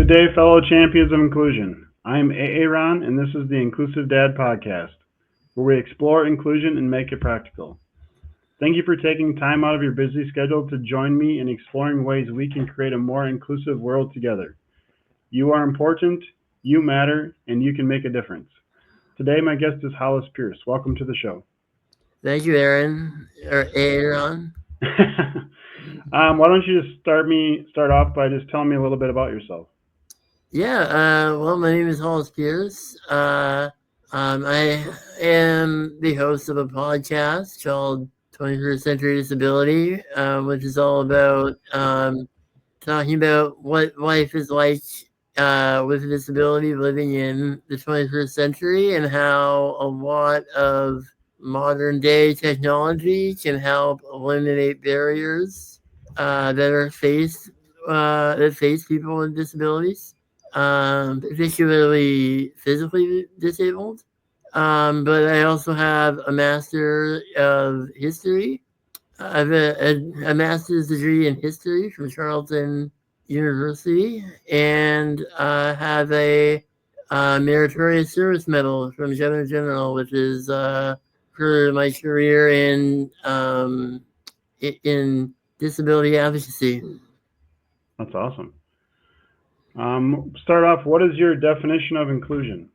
day, fellow champions of inclusion. I'm Aaron, and this is the Inclusive Dad Podcast, where we explore inclusion and make it practical. Thank you for taking time out of your busy schedule to join me in exploring ways we can create a more inclusive world together. You are important, you matter, and you can make a difference. Today, my guest is Hollis Peirce. Welcome to the show. Thank you, Aaron, or Aaron. Why don't you just start off by just telling me a little bit about yourself? Well, my name is Hollis Peirce. I am the host of a podcast called 21st Century Disability, which is all about talking about what life is like with a disability living in the 21st century and how a lot of modern day technology can help eliminate barriers that face people with disabilities, particularly physically disabled. But I also have a master of history. I have a master's degree in history from Charlton University, and have a meritorious service medal from Governor General, which is for my career in disability advocacy. That's awesome. Start off, what is your definition of inclusion?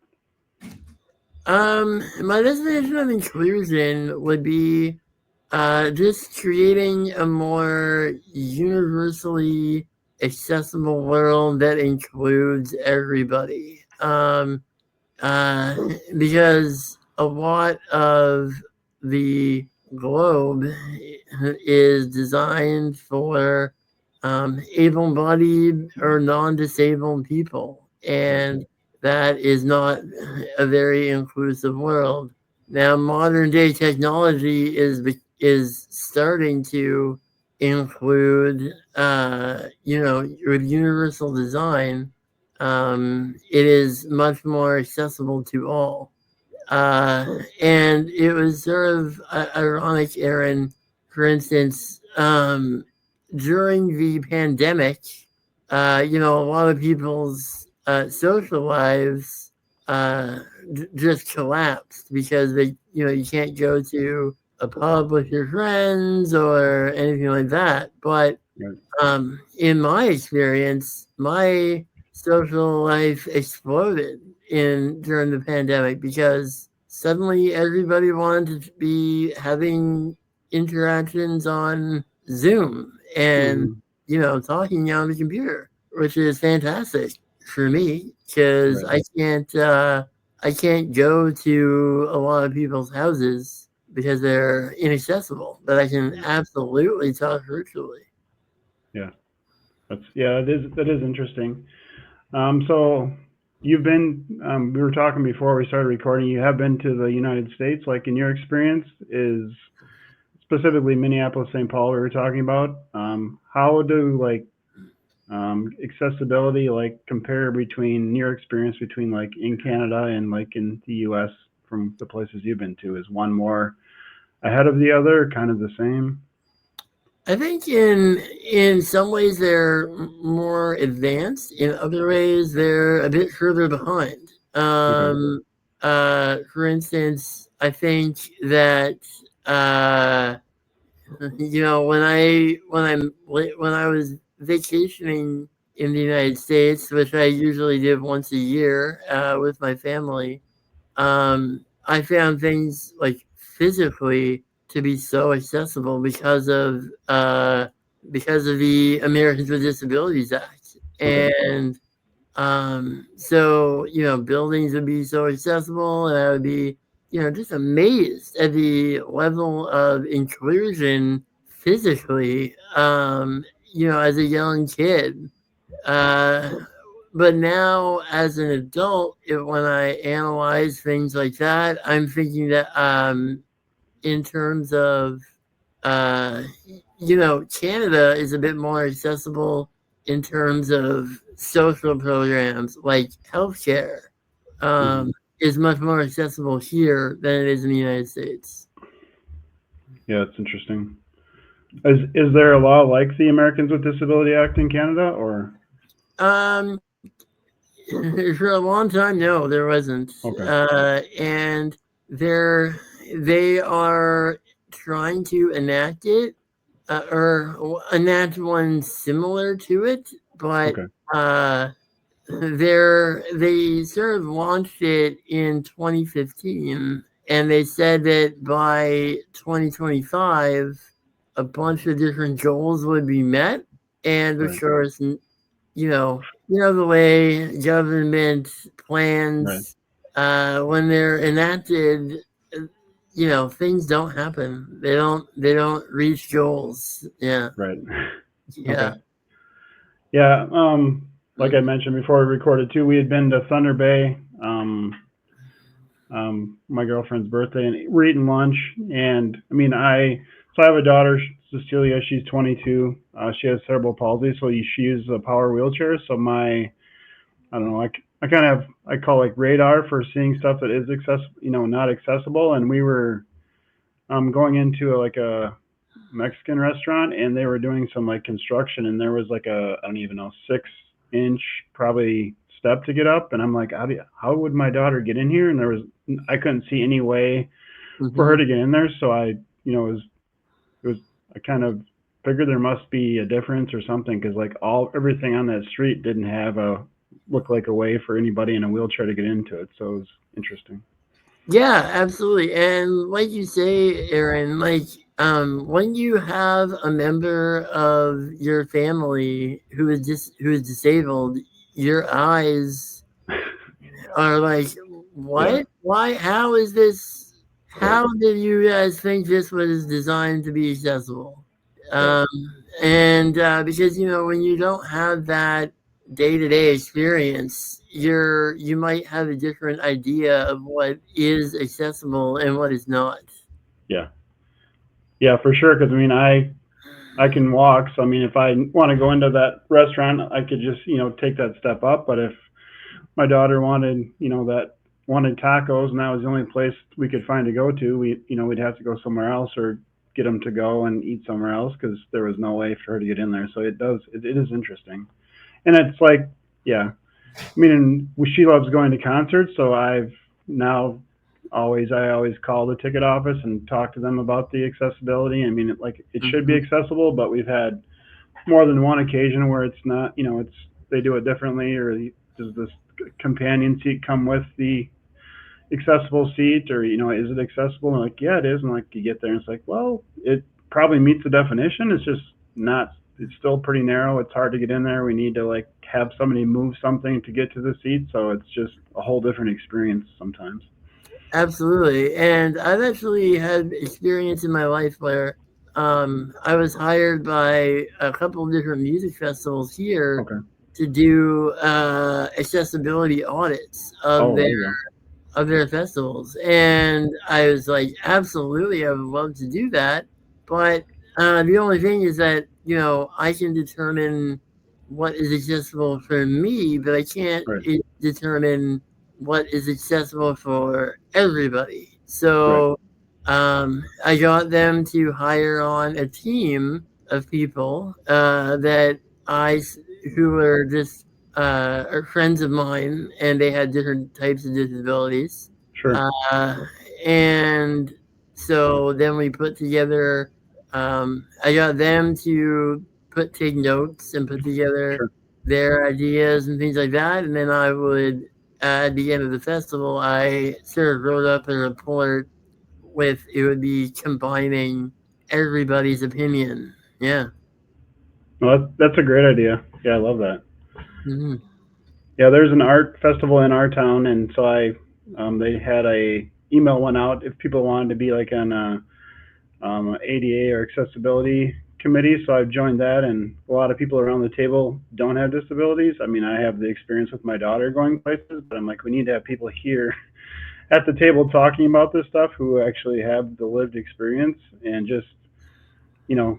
My definition of inclusion would be just creating a more universally accessible world that includes everybody. Because a lot of the globe is designed for able-bodied or non-disabled people, and that is not a very inclusive world. Now, modern day technology is starting to include, with universal design, it is much more accessible to all. And it was sort of ironic, Aaron, for instance, during the pandemic, a lot of people's social lives just collapsed because you can't go to a pub with your friends or anything like that. But in my experience, my social life exploded during the pandemic because suddenly everybody wanted to be having interactions on Zoom and talking on the computer, which is fantastic for me because Right. I can't go to a lot of people's houses because they're inaccessible, but I can absolutely talk virtually. Yeah, that is interesting. So you've been, we were talking before we started recording. You have been to the United States. Like in your experience, is specifically Minneapolis, St. Paul. We were talking about. How do accessibility compare between your experience between like in Canada and like in the U.S. from the places you've been to? Is one more ahead of the other, kind of the same? I think in some ways they're more advanced. In other ways, they're a bit further behind. Okay. For instance, I think that when I was vacationing in the United States, which I usually did once a year with my family, I found things like physically to be so accessible because of the Americans with Disabilities Act. Okay. And so buildings would be so accessible, and I would be just amazed at the level of inclusion physically. As a young kid. Uh, but now, as an adult, when I analyze things like that, I'm thinking that in terms of, uh, Canada is a bit more accessible in terms of social programs like healthcare. Hmm. Is much more accessible here than it is in the United States. Yeah, it's interesting. Is there a law like the Americans with Disability Act in Canada, or? Um, For a long time, no, there wasn't. Okay. And they are trying to enact it, or enact one similar to it, but Okay. they sort of launched it in 2015, and they said that by 2025, a bunch of different goals would be met, and of Right. course, the way government Right. plans, when they're enacted, things don't happen. They don't reach goals. Yeah. Right. Okay. Yeah. Yeah. Like I Mm. mentioned before we recorded too, we had been to Thunder Bay. My girlfriend's birthday, and we're eating lunch. And I mean, I have a daughter, Cecilia. She's 22. She has cerebral palsy, so she uses a power wheelchair. So I don't know, I kind of I call like radar for seeing stuff that is accessible, not accessible. And we were going into like a Mexican restaurant, and they were doing some like construction, and there was like I don't even know, 6 inch probably step to get up, and I'm like, how would my daughter get in here? And I couldn't see any way for her Hmm. to get in there, so it was I kind of figured there must be a difference or something, because like everything on that street didn't have a look like a way for anybody in a wheelchair to get into it, so it was interesting. Yeah, absolutely. And like you say, Aaron, like when you have a member of your family who is disabled, your eyes are like, Yeah. what? Why? How is this? Right. How did you guys think this was designed to be accessible? Right. Um, and because when you don't have that day-to-day experience, you might have a different idea of what is accessible and what is not. Yeah. Yeah, for sure. Because I mean, I can walk. So I mean, if I want to go into that restaurant, I could just take that step up. But if my daughter wanted wanted tacos, and that was the only place we could find to go to, we'd have to go somewhere else or get them to go and eat somewhere else, because there was no way for her to get in there. So it is interesting, and it's like, yeah, I mean, and she loves going to concerts, so now I always call the ticket office and talk to them about the accessibility. I mean, it should be Hmm. accessible, but we've had more than one occasion where it's not. It's they do it differently, or does this companion seat come with the accessible seat, or is it accessible? And like, yeah, it is. And like, you get there and it's like, well, it probably meets the definition. It's just not. It's still pretty narrow. It's hard to get in there. We need to like have somebody move something to get to the seat, so it's just a whole different experience sometimes. Absolutely. And I've actually had experience in my life where I was hired by a couple of different music festivals here Okay. to do accessibility audits Oh, there you go. of their festivals. And I was like, absolutely, I would love to do that. But the only thing is that, I can determine what is accessible for me, but I can't Right. determine what is accessible for everybody. Right. So I got them to hire on a team of people who were just are friends of mine, and they had different types of disabilities. Sure. Uh, and so then we put together. I got them to take notes and put together Sure. their ideas and things like that, and then I would at the end of the festival, I sort of wrote up a report with it would be combining everybody's opinion. Yeah. Well, that's a great idea. Yeah, I love that. Hmm. Yeah, there's an art festival in our town, and so they had a email went out if people wanted to be like on a ADA or accessibility committee. So I've joined that, and a lot of people around the table don't have disabilities. I mean, I have the experience with my daughter going places, but I'm like, we need to have people here at the table talking about this stuff who actually have the lived experience, and just you know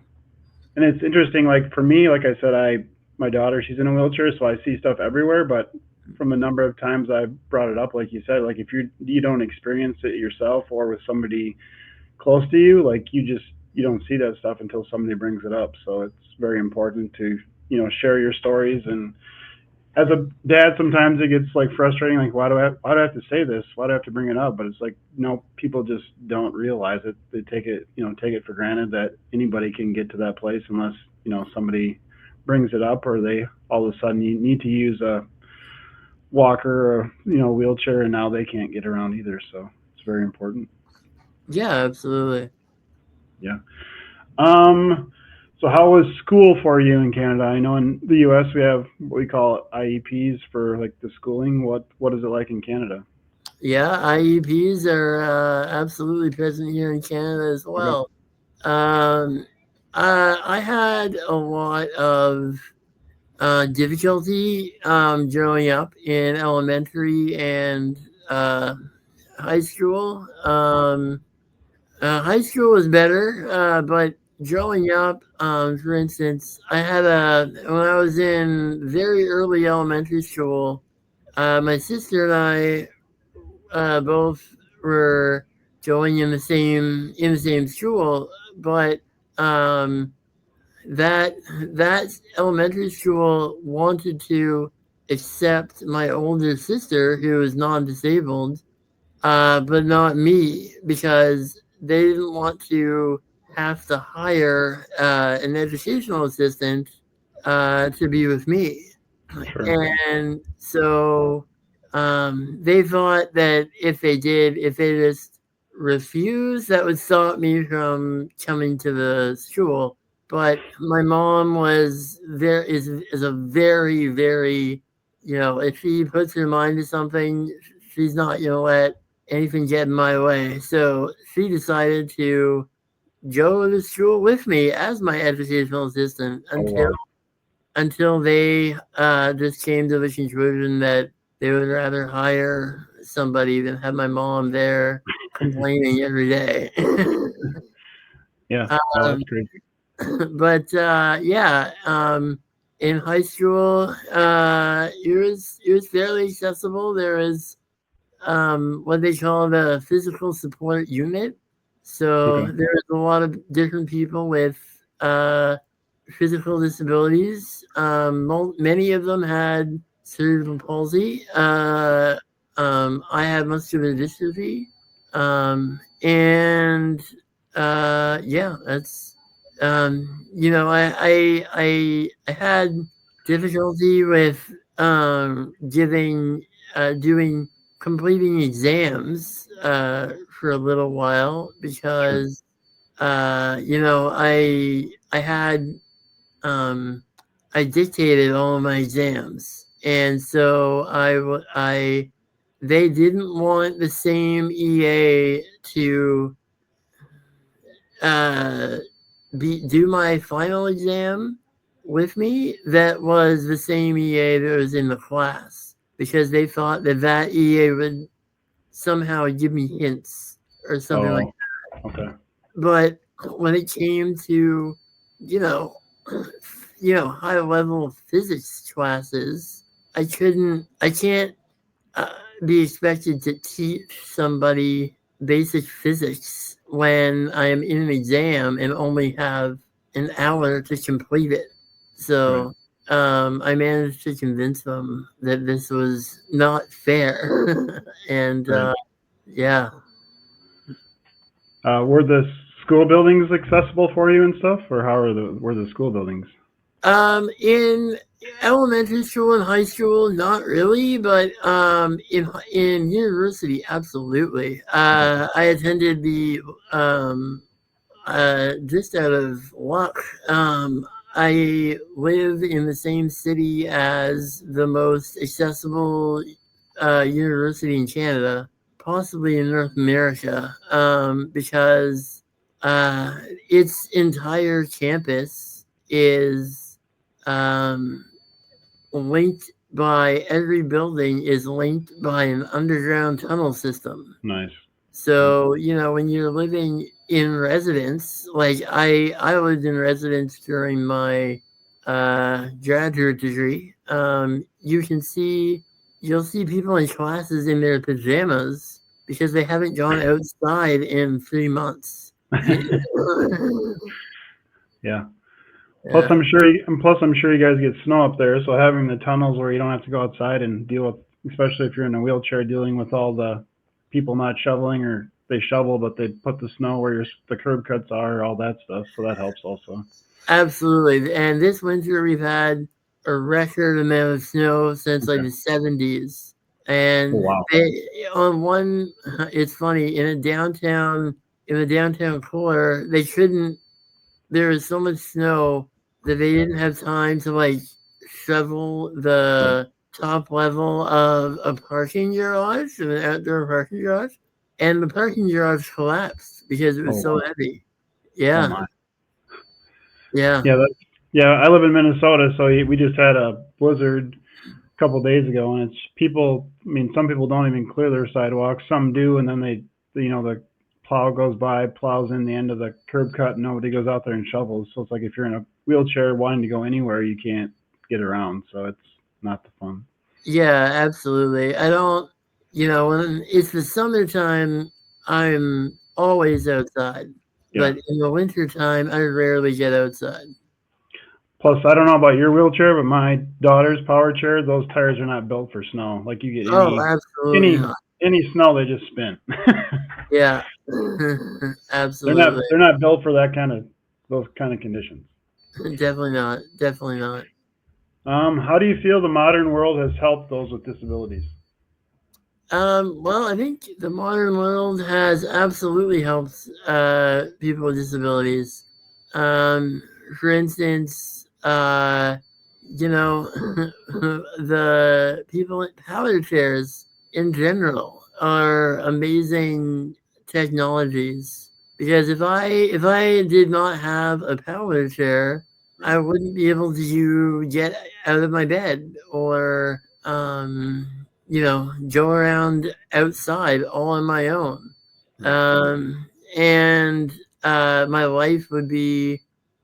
and it's interesting, like for me, like I said, my daughter, she's in a wheelchair, so I see stuff everywhere. But from the number of times I've brought it up, like you said, like if you don't experience it yourself or with somebody close to you, like you don't see that stuff until somebody brings it up. So it's very important to share your stories, and as a dad, sometimes it gets like frustrating. Like, why do I have to say this? Why do I have to bring it up? But it's like, people just don't realize it. They take it for granted that anybody can get to that place unless, somebody brings it up, or they all of a sudden need to use a walker or, wheelchair, and now they can't get around either. So it's very important. Yeah, absolutely. Yeah. So how was school for you in Canada? I know in the U.S. we have what we call IEPs for like the schooling. What is it like in Canada? Yeah, IEPs are absolutely present here in Canada as Okay. well. Um, I had a lot of difficulty growing up in elementary and high school. High school was better, but growing up, for instance, when I was in very early elementary school, my sister and I both were going in the same school, but um, that that elementary school wanted to accept my older sister who was non-disabled, but not me because they didn't want to have to hire an educational assistant to be with me. Sure. And so they thought that if they just refused, that would stop me from coming to the school. But my mom is a very, very, if she puts her mind to something, she's not gonna let anything get in my way. So she decided to go to school with me as my educational assistant Oh wow. until they just came to the conclusion that they would rather hire somebody than have my mom there complaining every day. Yeah. Well, that's um, crazy. but yeah, in high school, it was fairly accessible. There was what they call the physical support unit. So Okay. there was a lot of different people with physical disabilities. Many of them had cerebral palsy. I had muscular dystrophy. And yeah, that's I had difficulty with doing completing exams for a little while Sure. because I had I dictated all of my exams, and so they didn't want the same EA to uh, do my final exam with me that was the same EA that was in the class because they thought that EA would somehow give me hints or something like Oh. that. Okay. But when it came to, you know, high level physics classes, I can't uh, be expected to teach somebody basic physics when I am in an exam and only have an hour to complete it. Right. So I managed to convince them that this was not fair. And Right. yeah. Were the school buildings accessible for you and stuff, or how were the school buildings? In elementary school and high school, not really, but in university, absolutely. I attended the just out of luck. I live in the same city as the most accessible university in Canada, possibly in North America, because uh, its entire campus is um, linked by every building is linked by an underground tunnel system. Nice. Yep. So, when you're living in residence, like I lived in residence during my graduate degree, you'll see people in classes in their pajamas because they haven't gone outside in 3 months. Yeah. Plus, Yeah. I'm sure you guys get snow up there, so having the tunnels where you don't have to go outside and deal with, especially if you're in a wheelchair, dealing with all the people not shoveling or they shovel but they put the snow where the curb cuts are, all that stuff. So that helps also. Absolutely. And this winter we've had a record amount of snow since like Okay. the 70s. Oh, And wow. on one, it's funny, in the downtown core, there was so much snow that they didn't have time to like shovel Right. the top level of a parking garage, of an outdoor parking garage. And the parking garage collapsed because it Oh, was so wow. heavy. Oh, Yeah. my. Yeah. Yeah. Yeah. I live in Minnesota, so we just had a blizzard a couple days ago, and it's people. I mean, some people don't even clear their sidewalks. Some do, and then the plow goes by, plows in the end of the curb cut, and nobody goes out there and shovels. So it's like if you're in a wheelchair wanting to go anywhere, you can't get around. So it's not the fun. Yeah, absolutely. I don't, when it's the summertime, I'm always outside. Yeah. But in the wintertime, I rarely get outside. Plus, I don't know about your wheelchair, but my daughter's power chair, those tires are not built for snow. Like you get Oh, absolutely any not. any snow, they just spin. Yeah. Absolutely. They're not built for those kind of conditions. Definitely not. Definitely not. How do you feel the modern world has helped those with disabilities? Well, I think the modern world has absolutely helped people with disabilities. Um, for instance, the people in power chairs in general are amazing technologies. Because if I did not have a power chair, I wouldn't be able to get out of my bed or go around outside all on my own. Right. Um, and my life would be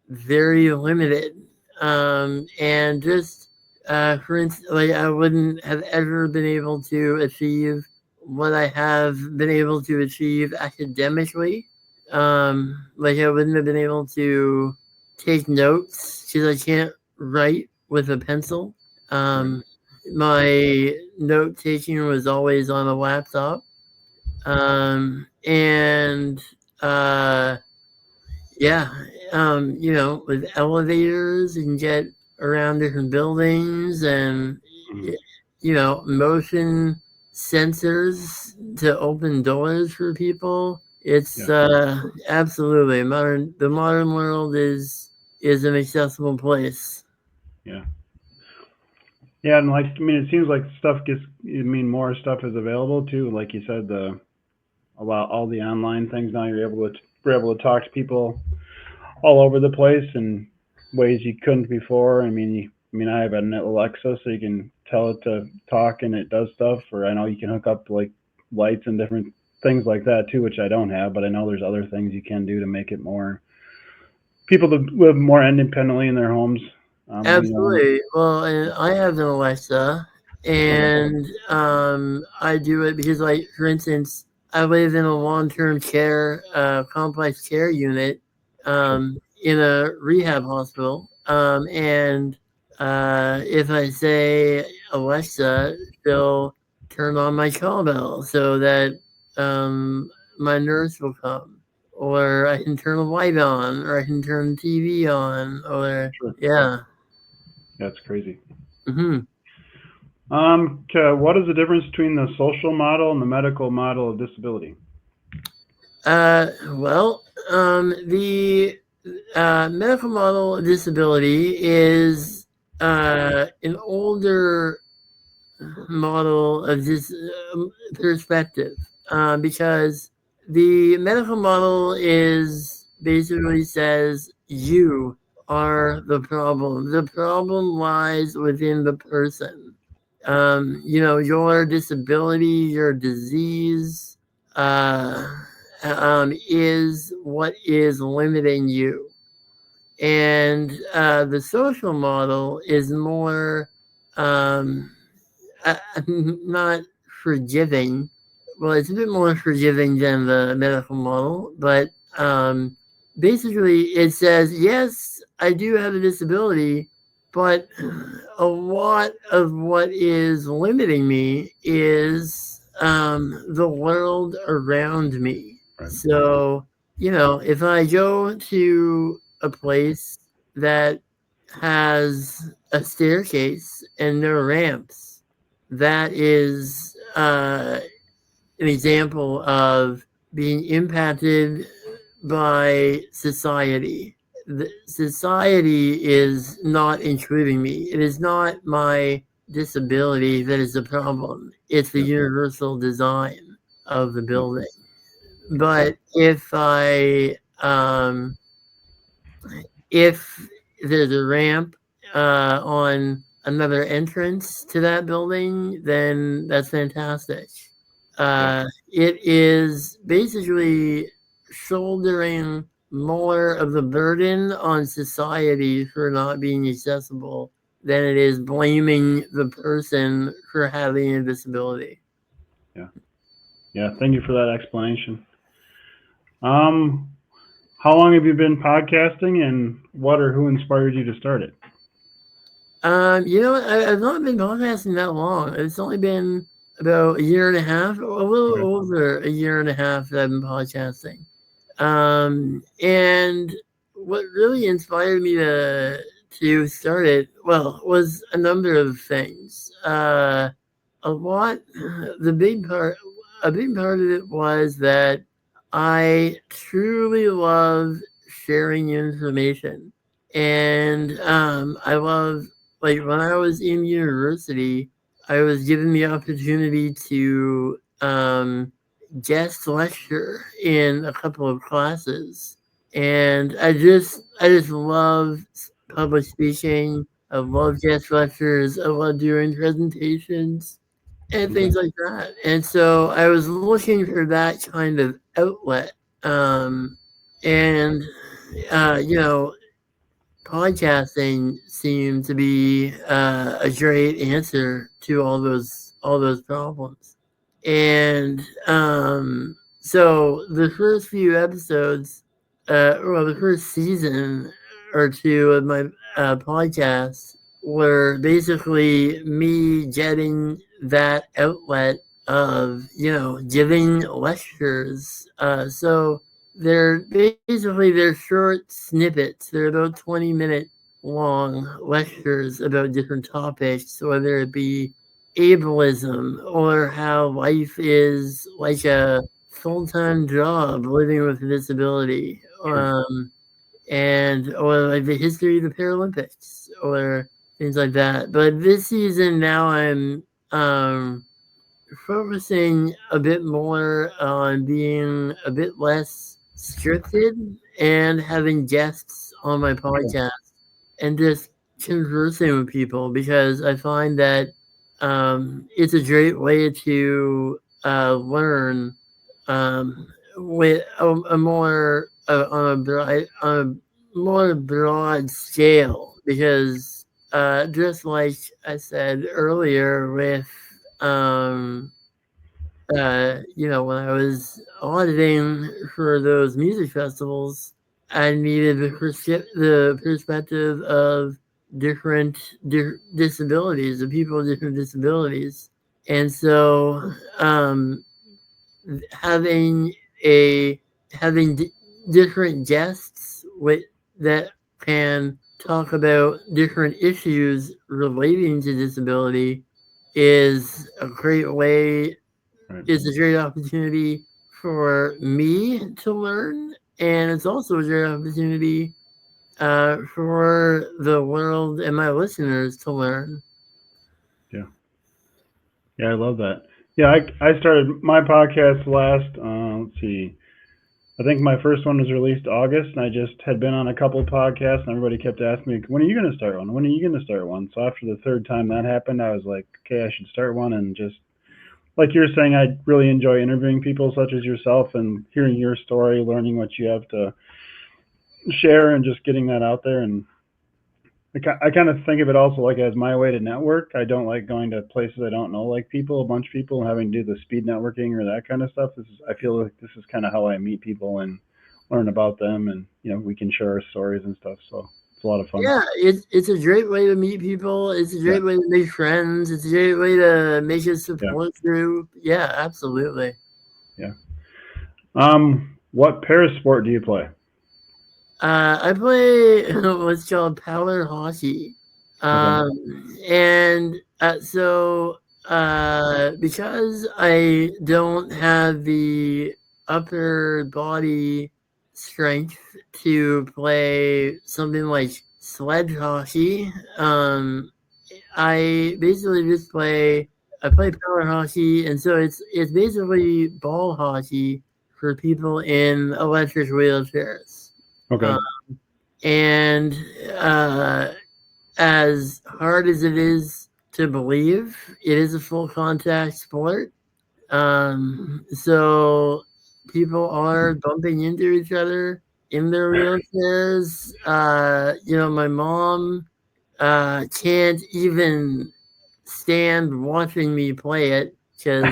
very limited. And just for instance, like I wouldn't have ever been able to achieve what I have been able to achieve academically. Like I wouldn't have been able to take notes because I can't write with a pencil. Right. Um, my note taking was always on a laptop. And uh, yeah, with elevators, you can get around different buildings and, Mhm. motion sensors to open doors for people. It's Yeah. absolutely the modern world is an accessible place. Yeah. Yeah, and like I mean, it seems like stuff gets. I mean, more stuff is available too. Like you said, the a lot all the online things now. You're able to talk to people all over the place in ways you couldn't before. I mean, I have an Alexa, so you can tell it to talk and it does stuff. Or I know you can hook up like lights and different things like that too, which I don't have. But I know there's other things you can do to make it more people to live more independently in their homes. Absolutely. Well, and I have an Alexa, Okay, and I do it because, like, for instance, I live in a long-term care, complex care unit, sure, in a rehab hospital. And if I say Alexa, she'll turn on my call bell so that um, my nurse will come, or I can turn a light on, or I can turn the TV on, or sure. yeah. That's crazy. Hmm. What is the difference between the social model and the medical model of disability? Well, the medical model of disability is an older model of this perspective because the medical model is basically says you are the problem. The problem lies within the person. Your disability, your disease, uh, is what is limiting you. And the social model is more um, not forgiving. Well, it's a bit more forgiving than the medical model, but basically it says, yes, I do have a disability, but a lot of what is limiting me is the world around me. Right. So, if I go to a place that has a staircase and no ramps, that is an example of being impacted by society. The society is not including me. It is not my disability that is the problem. It's the universal design of the building. But if there's a ramp on another entrance to that building, then that's fantastic. It is basically shouldering more of the burden on society for not being accessible than it is blaming the person for having a disability. Yeah, thank you for that explanation. How long have you been podcasting, and what or who inspired you to start it? I've not been podcasting that long. It's only been about a year and a half, a little Okay. over a year and a half that I've been podcasting. And what really inspired me to start it, well, was a number of things. A big part of it was that I truly love sharing information. And I love, like, when I was in university, I was given the opportunity to guest lecture in a couple of classes. And I just love public speaking. I love guest lectures. I love doing presentations and things like that. And so I was looking for that kind of outlet. And you know, podcasting seemed to be a great answer to all those problems. And so the first few episodes, the first season or two of my podcast were basically me getting that outlet of giving lectures. So they're short snippets. They're about 20-minute long lectures about different topics, whether it be ableism or how life is like a full-time job living with a disability, or like the history of the Paralympics or things like that. But this season now I'm focusing a bit more on being a bit less scripted and having guests on my podcast and just conversing with people, because I find that it's a great way to learn with a more on a more broad scale, because just like I said earlier with when I was auditing for those music festivals, I needed the perspective of different disabilities, of people with different disabilities. And so having a having different guests that can talk about different issues relating to disability is a great way. It's a great opportunity for me to learn, and it's also a great opportunity for the world and my listeners to learn. Yeah, I love that. Yeah, I started my podcast last, let's see, I think my first one was released August, and I just had been on a couple of podcasts, and everybody kept asking me, when are you going to start one? When are you going to start one? So after the third time that happened, I was like, okay, I should start one. And just like you're saying, I really enjoy interviewing people such as yourself and hearing your story, learning what you have to share, and just getting that out there. And I kind of think of it also like as my way to network. I don't like going to places I don't know, like people, a bunch of people, and having to do the speed networking or that kind of stuff. I feel like this is kind of how I meet people and learn about them, and we can share our stories and stuff. So It's a lot of fun. Yeah, it's a great way to meet people. It's a great way to make friends. It's a great way to make a support group. Yeah, absolutely. Yeah. What para sport do you play? I play what's called power hockey. And so because I don't have the upper body strength to play something like sledge hockey, I basically just I play power hockey, and so it's basically ball hockey for people in electric wheelchairs. Okay. And as hard as it is to believe, it is a full contact sport. So people are bumping into each other in their wheelchairs. My mom can't even stand watching me play it because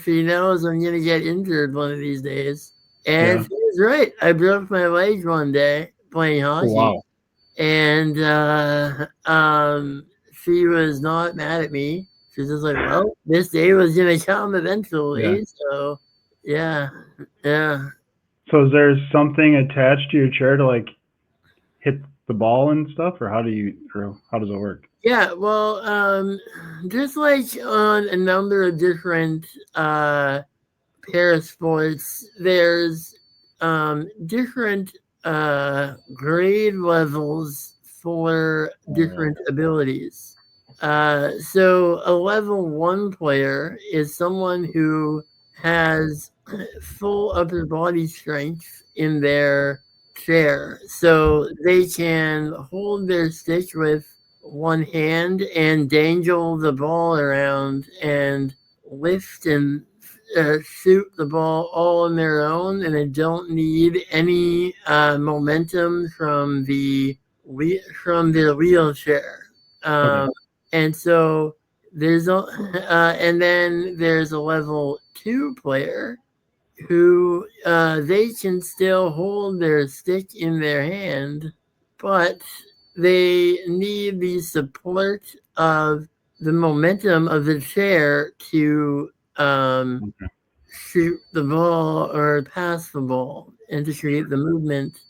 she knows I'm going to get injured one of these days. And she was right. I broke my leg one day playing hockey. Wow. And she was not mad at me. She was just like, well, this day was going to come eventually. Yeah. So, yeah. So is there something attached to your chair to like hit the ball and stuff, or how does it work? Yeah, well, just like on a number of different para sports, there's different grade levels for different abilities. So a level 1 player is someone who has full upper body strength in their chair. So they can hold their stick with one hand and dangle the ball around and lift and shoot the ball all on their own, and they don't need any momentum from their wheelchair. And so and then there's a level 2 player who they can still hold their stick in their hand, but they need the support of the momentum of the chair to shoot the ball or pass the ball and to create the movement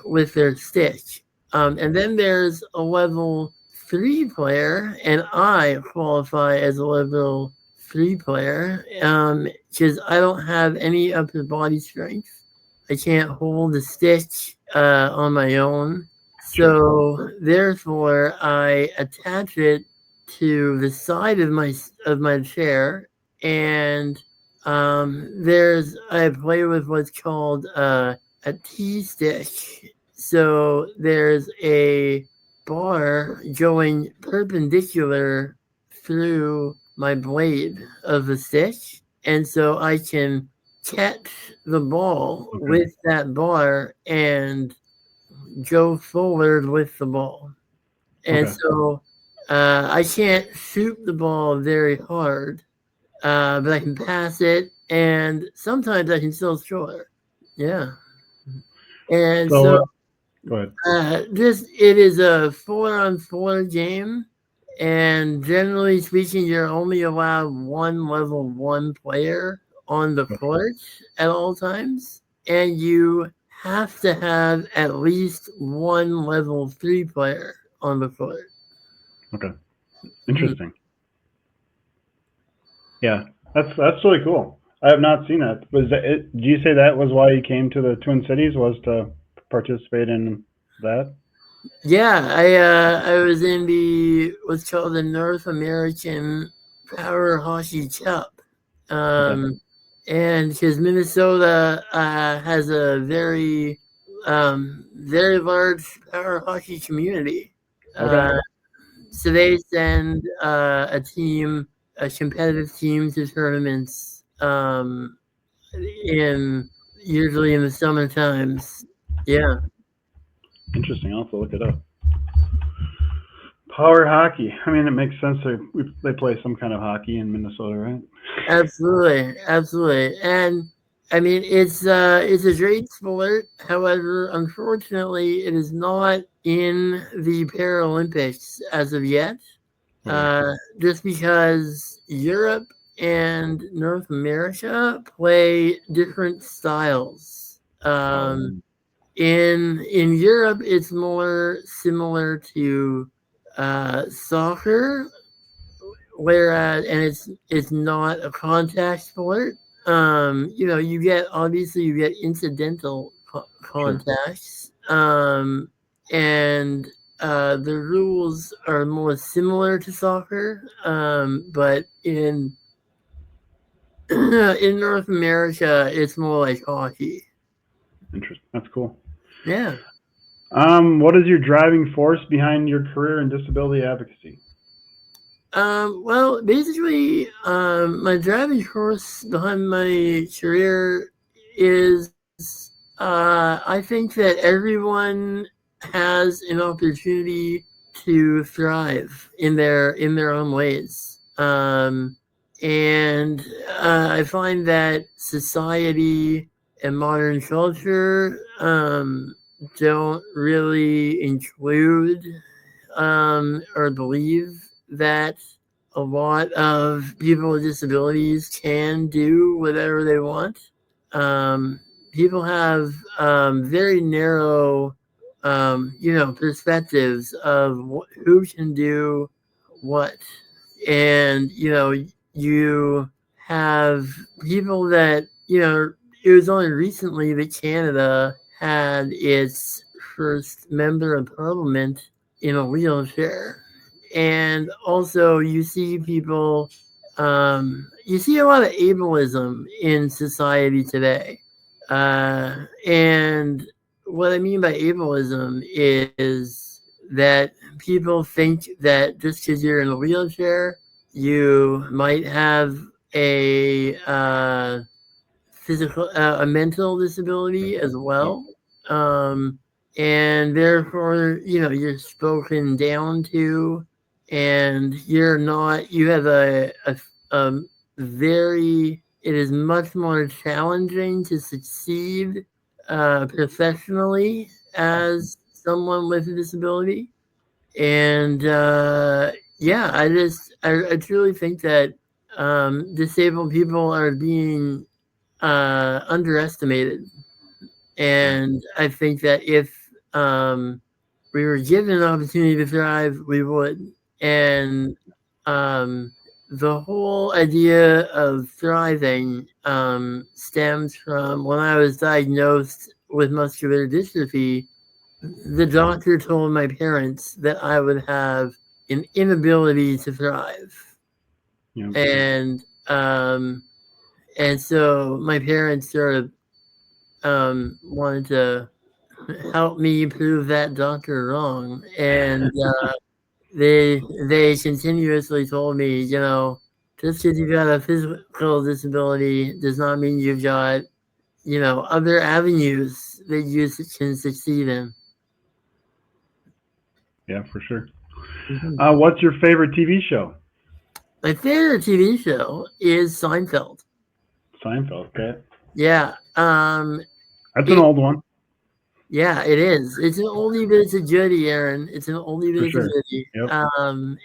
with their stick. And then there's a level 3 player, and I qualify as a level 3 player because I don't have any upper body strength. I can't hold the stick on my own. So therefore, I attach it to the side of my chair, and I play with what's called a T-stick. So there's a bar going perpendicular through my blade of the stick, and so I can catch the ball with that bar and go forward with the ball. And so I can't shoot the ball very hard, but I can pass it, and sometimes I can still score. Yeah. And so go ahead. It is a 4-on-4 game, and generally speaking, you're only allowed one level 1 player on the court at all times, and you have to have at least one level 3 player on the court. Okay. Interesting. Yeah, that's really cool. I have not seen that. Do you say that was why you came to the Twin Cities, was to participate in that? Yeah, I was in what's called the North American Power Hockey Cup. And because Minnesota has a very large power hockey community. So they send a competitive team to tournaments usually in the summer times. Yeah. Interesting. I'll have to look it up. Power hockey. I mean, it makes sense. They play some kind of hockey in Minnesota, right? Absolutely. And I mean, it's a great sport. However, unfortunately, it is not in the Paralympics as of yet. Okay. Just because Europe and North America play different styles. In Europe, it's more similar to soccer, whereas and it's not a contact sport. You get incidental Sure. contacts, and the rules are more similar to soccer, but in in North America, it's more like hockey. Interesting. That's cool. Yeah. What is your driving force behind your career in disability advocacy? Well, basically, my driving force behind my career is I think that everyone has an opportunity to thrive in their own ways. And I find that society and modern culture don't really include or believe that a lot of people with disabilities can do whatever they want. Um, People have very narrow, perspectives of who can do what, and you have people that It was only recently that Canada had its first member of parliament in a wheelchair. And also, you see a lot of ableism in society today. And what I mean by ableism is that people think that just because you're in a wheelchair, you might have a mental disability as Yep. well. Um, and therefore, you're spoken down to, and you have a very, it is much more challenging to succeed professionally as someone with a disability. And yeah, I truly think that disabled people are being underestimated. Yeah. And I think that if we were given an opportunity to thrive, we would. And um, the whole idea of thriving stems from when I was diagnosed with muscular dystrophy. The doctor told my parents that I would have an inability to thrive. Yep. And and so my parents sort of wanted to help me prove that doctor wrong, and they continuously told me, just because you got a physical disability does not mean you've got other avenues that you can succeed in. Yeah, for sure. Mhm. What's your favorite TV show? My favorite TV show is Seinfeld. Seinfeld. Okay. Yeah, That's an it old one Yeah, it is. It's an oldie but it's a goodie, Aaron. It's an oldie but for it's a sure. goodie. Yep.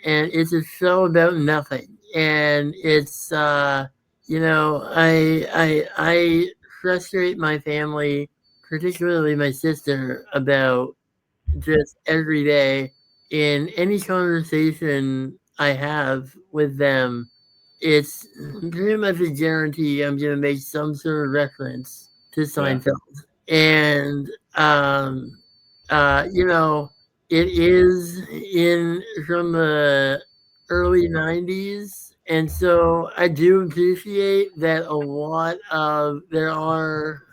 And it's a show about nothing. And it's I frustrate my family, particularly my sister, about just every day in any conversation I have with them. It's pretty much a guarantee I'm gonna make some sort of reference to Yeah. Seinfeld. And you know, it is in from the early '90s, and so I do appreciate that there are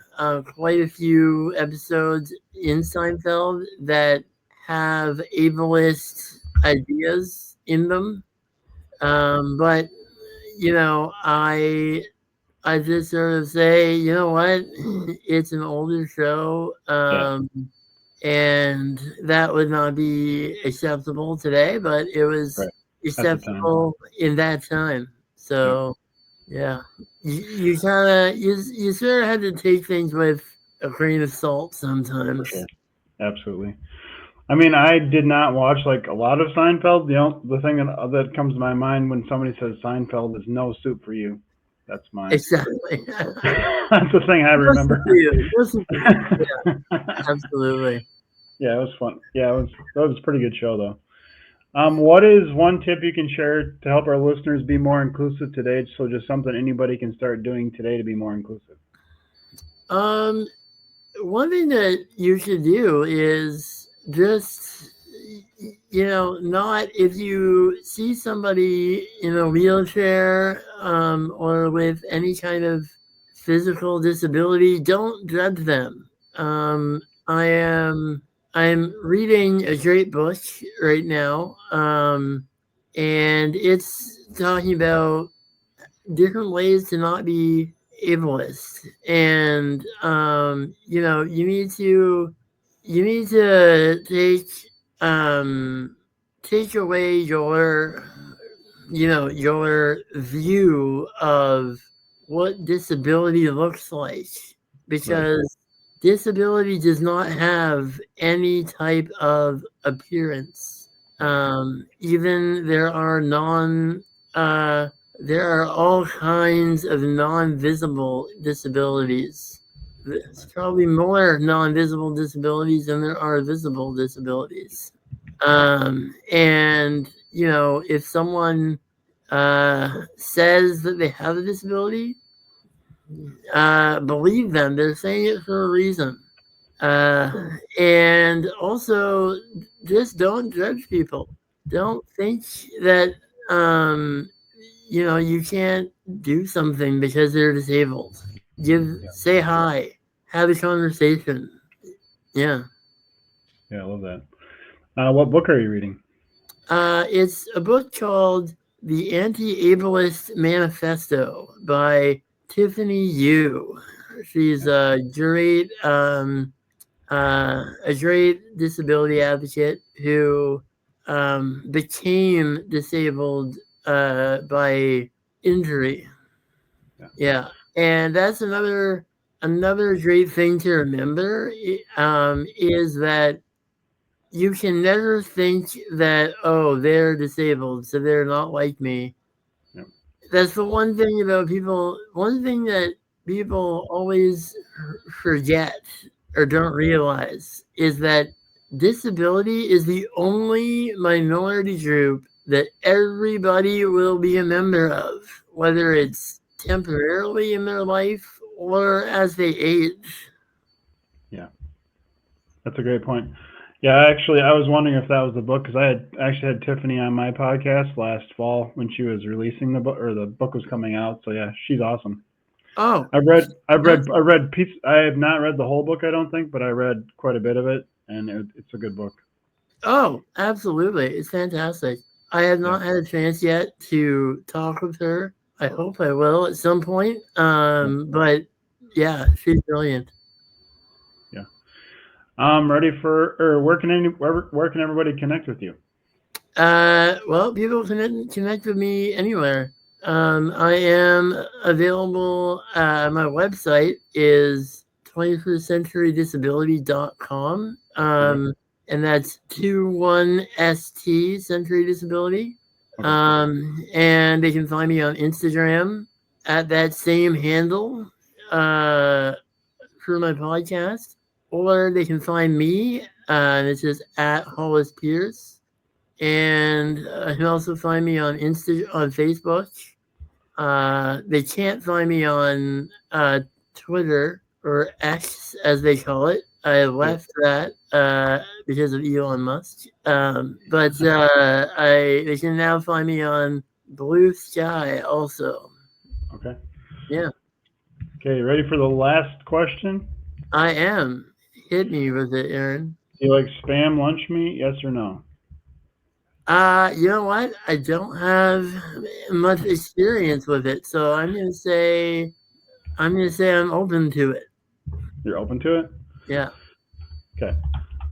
quite a few episodes in Seinfeld that have ableist ideas in them. But you know, I just sort of say, you know what, it's an older show, Yeah. and that would not be acceptable today, but it was Right. At the time. acceptable in that time. Yep. So, Yeah. You kind of you sort of had to take things with a grain of salt For sometimes. sure. Absolutely. I mean, I did not watch like a lot of Seinfeld. The thing that comes to my mind when somebody says Seinfeld is no soup for you. That's my Exactly. that's the thing I Listen remember. for you. Listen for you. Absolutely. Yeah, it was fun. Yeah, that was a pretty good show though. What is one tip you can share to help our listeners be more inclusive today? So just something anybody can start doing today to be more inclusive. Um, One thing that you should do is just, not if you see somebody in a wheelchair or with any kind of physical disability, don't judge them. Um, I am I'm reading a great book right now, and it's talking about different ways to not be ableist, and you need to take away your view of what disability looks like, Right. because disability does not have any type of appearance. Even uh, there are all kinds of non-visible disabilities. There's probably more non-visible disabilities than there are visible disabilities. And if someone says that they have a disability, believe them. They're saying it for a reason. Uh, and also, just don't judge people. Don't think that um, you can't do something because they're disabled. Say hi, have a conversation. Yeah. Yeah, I love that. What book are you reading? It's a book called The Anti-Ableist Manifesto by Tiffany Yu. She's a great disability advocate who became disabled by injury. Yeah. Yeah, and that's another great thing to remember, is that you can never think that, oh, they're disabled, so they're not like me. Yeah. That's the one thing about people. One thing that people always forget or don't realize is that disability is the only minority group that everybody will be a member of, whether it's temporarily in their life or as they age. Yeah. That's a great point. Yeah, actually, I was wondering if that was the book because I had actually had Tiffany on my podcast last fall when she was releasing the book or the book was coming out. So yeah, she's awesome. Oh, I read piece. I have not read the whole book, I don't think, but I read quite a bit of it, and it's a good book. oh, absolutely. It's fantastic. I have Yeah, not had a chance yet to talk with her. I hope I will at some point. yeah, But yeah, she's brilliant. yeah. I'm ready for or where can everybody connect with you? Well, people can connect with me anywhere. I am available. My website is 21stcenturydisability.com. Okay, And that's 21ST Century Disability. okay, And they can find me on Instagram at that same handle uh, for my podcast, or they can find me, and it's just at Hollis Peirce. And you can also find me on Facebook. They can't find me on Twitter, or X as they call it. I yep, left that because of Elon Musk. But they can now find me on Blue Sky also. okay. Yeah, Okay, ready for the last question? I am. Hit me with it, Aaron. Do you like spam lunch meat? Yes or no? You know what? I don't have much experience with it, so I'm gonna say I'm open to it. You're open to it? Yeah. Okay.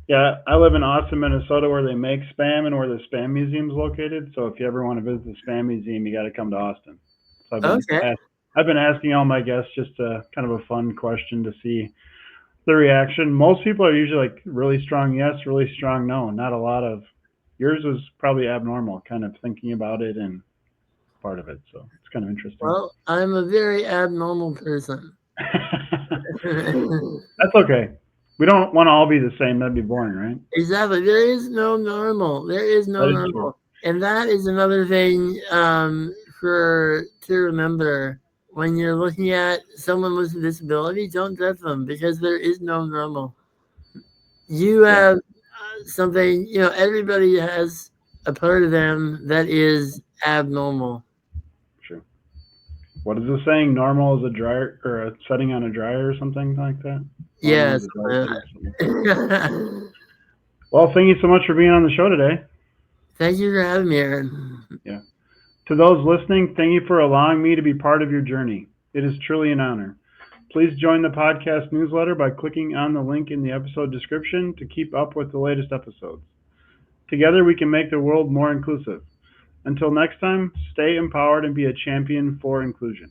Yeah, I live in Austin, Minnesota, where they make spam and where the spam museum is located. So if you ever want to visit the spam museum, you got to come to Austin. It's So Okay. I've been asking all my guests just a kind of a fun question to see the reaction. Most people are usually like really strong yes, really strong no. Not a lot of yours was probably abnormal, kind of thinking about it and part of it. So it's kind of interesting. Well, I'm a very abnormal person. That's okay. We don't want to all be the same. That'd be boring, right? Exactly. There is no normal. There is no That is true. normal. And that is another thing to remember when you're looking at someone with a disability. Don't judge them because there is no normal. You Yeah, have something. Everybody has a part of them that is abnormal. true. What is the saying? Normal is a dryer or a setting on a dryer or something like that. Normal Yes. is a dryer setting or something. Well, thank you so much for being on the show today. Thank you for having me, Aaron. Yeah. To those listening, thank you for allowing me to be part of your journey. It is truly an honor. Please join the podcast newsletter by clicking on the link in the episode description to keep up with the latest episodes. Together, we can make the world more inclusive. Until next time, stay empowered and be a champion for inclusion.